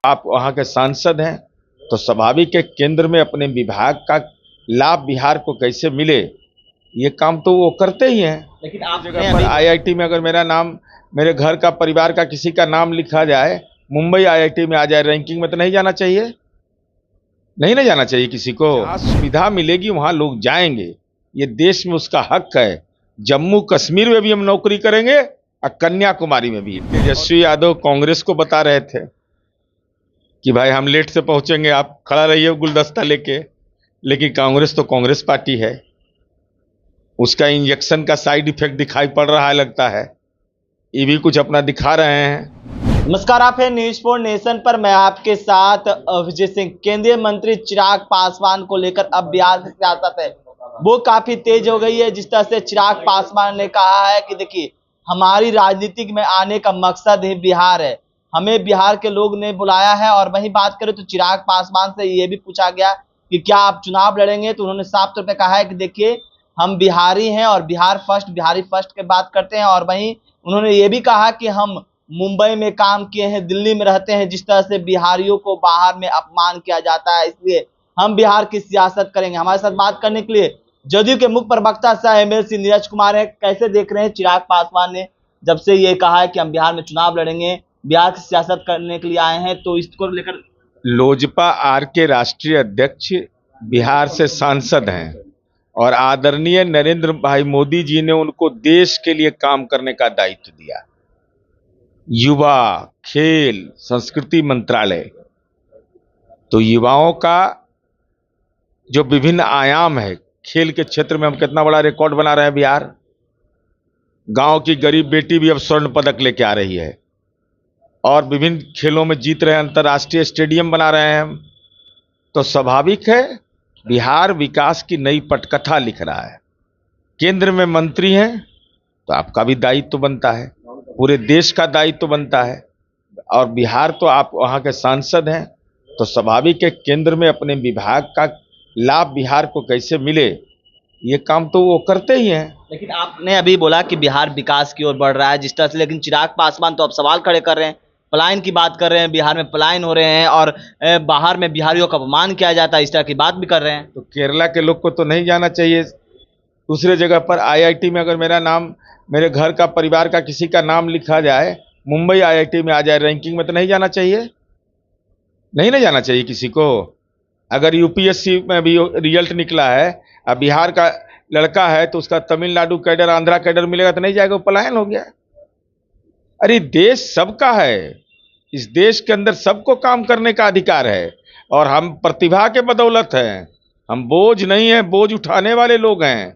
आप वहां के सांसद हैं तो स्वाभाविक है केंद्र में अपने विभाग का लाभ बिहार को कैसे मिले, ये काम तो वो करते ही हैं। लेकिन आप आप जगह पर आईआईटी में अगर मेरा नाम, मेरे घर का, परिवार का किसी का नाम लिखा जाए, मुंबई आईआईटी में आ जाए रैंकिंग में, तो नहीं जाना चाहिए? नहीं ना जाना चाहिए किसी को। जहाँ सुविधा मिलेगी वहां लोग जाएंगे, ये देश में उसका हक है। जम्मू कश्मीर में भी हम नौकरी करेंगे और कन्याकुमारी में भी। तेजस्वी यादव कांग्रेस को बता रहे थे कि भाई हम लेट से पहुंचेंगे, आप खड़ा रहिए गुलदस्ता लेके, लेकिन कांग्रेस तो कांग्रेस पार्टी है, उसका इंजेक्शन का साइड इफेक्ट दिखाई पड़ रहा है, लगता है ये भी कुछ अपना दिखा रहे हैं। नमस्कार, आप है न्यूज फॉर नेशन पर। मैं आपके साथ विजय सिंह। केंद्रीय मंत्री चिराग पासवान को लेकर अब बिहार की सियासत है वो काफी तेज हो गई है। जिस तरह से चिराग पासवान ने कहा है कि देखिए, हमारी राजनीति में आने का मकसद ही बिहार है, हमें बिहार के लोग ने बुलाया है। और वहीं बात करें तो चिराग पासवान से ये भी पूछा गया कि क्या आप चुनाव लड़ेंगे, तो उन्होंने साफ तौर पर कहा है कि देखिए, हम बिहारी हैं और बिहार फर्स्ट, बिहारी फर्स्ट की बात करते हैं। और वहीं उन्होंने ये भी कहा कि हम मुंबई में काम किए हैं, दिल्ली में रहते हैं, जिस तरह से बिहारियों को बाहर में अपमान किया जाता है, इसलिए हम बिहार की सियासत करेंगे। हमारे साथ बात करने के लिए जदयू के मुख्य प्रवक्ता सह एमएलसी नीरज कुमार है। कैसे देख रहे हैं चिराग पासवान ने जब से ये कहा है कि हम बिहार में चुनाव लड़ेंगे, बिहार की सियासत करने के लिए आए हैं, तो इसको लेकर? लोजपा आर के राष्ट्रीय अध्यक्ष बिहार से सांसद हैं और आदरणीय नरेंद्र भाई मोदी जी ने उनको देश के लिए काम करने का दायित्व दिया। युवा, खेल, संस्कृति मंत्रालय, तो युवाओं का जो विभिन्न आयाम है, खेल के क्षेत्र में हम कितना बड़ा रिकॉर्ड बना रहे हैं बिहार। गांव की गरीब बेटी भी अब स्वर्ण पदक लेके आ रही है और विभिन्न खेलों में जीत रहे हैं, अंतर्राष्ट्रीय स्टेडियम बना रहे हैं हम। तो स्वाभाविक है बिहार विकास की नई पटकथा लिख रहा है। केंद्र में मंत्री हैं तो आपका भी दायित्व बनता है, पूरे देश का दायित्व बनता है। और बिहार तो आप वहां के सांसद हैं तो स्वाभाविक है केंद्र में अपने विभाग का लाभ बिहार को कैसे मिले, ये काम तो वो करते ही हैं। लेकिन आपने अभी बोला कि बिहार विकास की ओर बढ़ रहा है जिस तरह से, लेकिन चिराग पासवान तो अब सवाल खड़े कर रहे हैं, पलायन की बात कर रहे हैं, बिहार में पलायन हो रहे हैं और बाहर में बिहारियों का अपमान किया जाता है, इस तरह की बात भी कर रहे हैं। तो केरला के लोग को तो नहीं जाना चाहिए दूसरे जगह पर। आईआईटी में अगर मेरा नाम, मेरे घर का, परिवार का किसी का नाम लिखा जाए, मुंबई आईआईटी में आ जाए रैंकिंग में, तो नहीं जाना चाहिए? नहीं ना जाना चाहिए किसी को। अगर यूपीएससी में भी रिजल्ट निकला है और बिहार का लड़का है तो उसका तमिलनाडु कैडर, आंध्रा कैडर मिलेगा, तो नहीं जाएगा, वो पलायन हो गया। अरे देश सबका है, इस देश के अंदर सबको काम करने का अधिकार है और हम प्रतिभा के बदौलत हैं, हम बोझ नहीं है, बोझ उठाने वाले लोग हैं।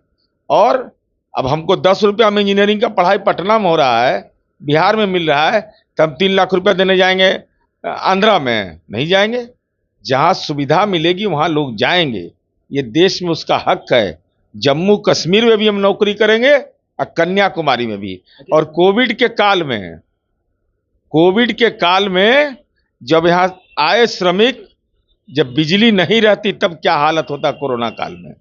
और अब हमको 10 रुपया में इंजीनियरिंग का पढ़ाई पटना में हो रहा है, बिहार में मिल रहा है, तो हम 3 लाख रुपया देने जाएंगे आंध्रा में? नहीं जाएंगे। जहां सुविधा मिलेगी वहां लोग जाएंगे, ये देश में उसका हक है। जम्मू कश्मीर में भी हम नौकरी करेंगे और कन्याकुमारी में भी। और कोविड के काल में जब यहाँ आए श्रमिक, जब बिजली नहीं रहती तब क्या हालत होता कोरोना काल में,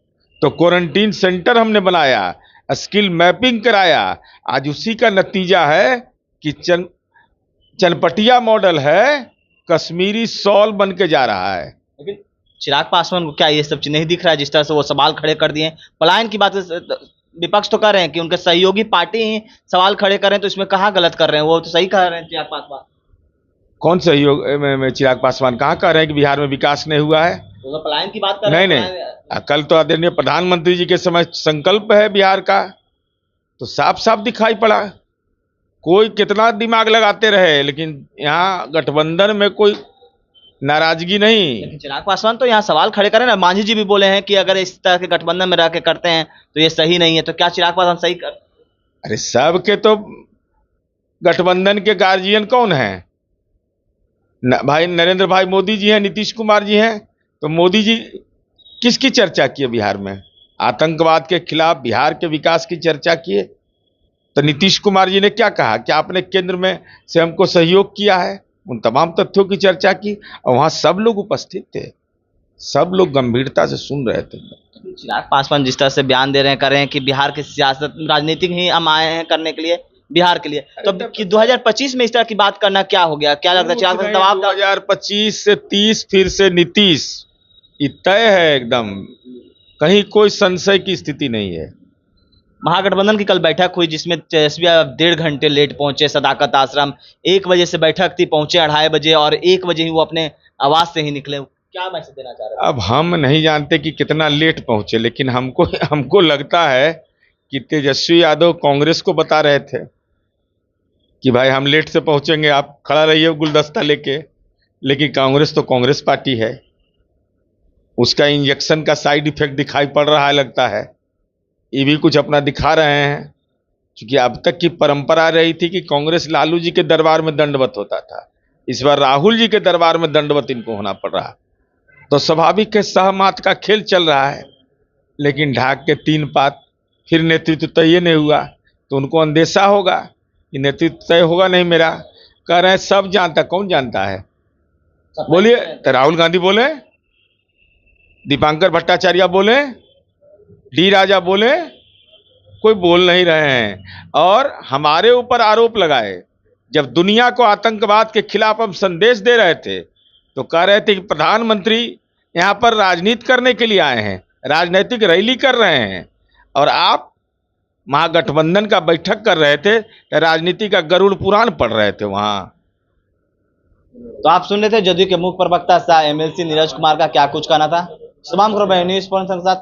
तो क्वारंटीन सेंटर हमने बनाया, स्किल मैपिंग कराया। आज उसी का नतीजा है कि चनपटिया मॉडल है, कश्मीरी सॉल बन के जा रहा है। लेकिन चिराग पासवान को क्या ये सब चीज नहीं दिख रहा है? जिस तरह से वो सवाल खड़े कर दिए पलायन की बात, विपक्ष तो कर रहे हैं कि उनके सहयोगी पार्टी ही सवाल खड़े कर रहे हैं, तो इसमें कहाँ गलत कर रहे हैं? वो तो सही कह रहे हैं चिराग पासवान। कौन सहयोग में चिराग पासवान कहाँ कह रहे हैं कि बिहार में विकास नहीं हुआ है? तो पलायन की बात कर रहे हैं। नहीं, कल तो आदरणीय प्रधानमंत्री जी के समय संकल्प है बिहार का, तो साफ साफ दिखाई पड़ा। कोई कितना दिमाग लगाते रहे, लेकिन यहाँ गठबंधन में कोई नाराजगी नहीं। लेकिन चिराग पासवान तो यहाँ सवाल खड़े करें ना, मांझी जी भी बोले हैं कि अगर इस तरह के गठबंधन में रह के करते हैं तो ये सही नहीं है, तो क्या चिराग पासवान सही कर? अरे सबके तो गठबंधन के गार्जियन कौन है? भाई नरेंद्र भाई मोदी जी हैं, नीतीश कुमार जी हैं। तो मोदी जी किसकी चर्चा किए बिहार में? आतंकवाद के खिलाफ बिहार के विकास की चर्चा किए। तो नीतीश कुमार जी ने क्या कहा कि आपने केंद्र में से हमको सहयोग किया है, उन तमाम तथ्यों की चर्चा की और वहां सब लोग उपस्थित थे, सब लोग गंभीरता से सुन रहे थे। चिराग पासवान जिस तरह से बयान दे रहे हैं, कर रहे हैं कि बिहार की सियासत, राजनीतिक ही हम आए हैं करने के लिए, बिहार के लिए। तो अब कि 2025 में इस तरह की बात करना क्या हो गया? क्या लगता है चिराग पासवान दबाव 2025 से 30 फिर से नीतीश, ये तय है एकदम, कहीं कोई संशय की स्थिति नहीं है। महागठबंधन की कल बैठक हुई जिसमें तेजस्वी 1.5 घंटे लेट पहुंचे सदाकत आश्रम। 1 बजे से बैठक थी, पहुंचे 2:30 बजे और 1 बजे ही वो अपने आवास से ही निकले। क्या मैसेज देना चाह रहे हैं? अब हम नहीं जानते कि कितना लेट पहुंचे, लेकिन हमको लगता है कि तेजस्वी यादव कांग्रेस को बता रहे थे कि भाई हम लेट से पहुंचेंगे, आप खड़ा रहिए गुलदस्ता लेके। लेकिन कांग्रेस तो कांग्रेस पार्टी है, उसका इंजेक्शन का साइड इफेक्ट दिखाई पड़ रहा है लगता है। ये भी कुछ अपना दिखा रहे हैं, क्योंकि अब तक की परंपरा रही थी कि कांग्रेस लालू जी के दरबार में दंडवत होता था, इस बार राहुल जी के दरबार में दंडवत इनको होना पड़ रहा। तो स्वाभाविक है, सहमत का खेल चल रहा है। लेकिन ढाक के 3 पात, फिर नेतृत्व तय नहीं हुआ तो उनको अंदेशा होगा कि नेतृत्व तय होगा नहीं मेरा। कह रहे हैं सब जानता, कौन जानता है? बोलिए। तो राहुल गांधी बोले, दीपांकर भट्टाचार्य बोले, डी राजा बोले, कोई बोल नहीं रहे हैं। और हमारे ऊपर आरोप लगाए, जब दुनिया को आतंकवाद के खिलाफ हम संदेश दे रहे थे तो कह रहे थे कि प्रधानमंत्री यहां पर राजनीति करने के लिए आए हैं, राजनीतिक रैली कर रहे हैं, और आप महागठबंधन का बैठक कर रहे थे तो राजनीति का गरुड़ पुराण पढ़ रहे थे वहां। तो आप सुन रहे थे जदयू के मुख्य प्रवक्ता सह एमएलसी नीरज कुमार का क्या कुछ कहना था। तमाम खबरें न्यूज़ पॉइंट के साथ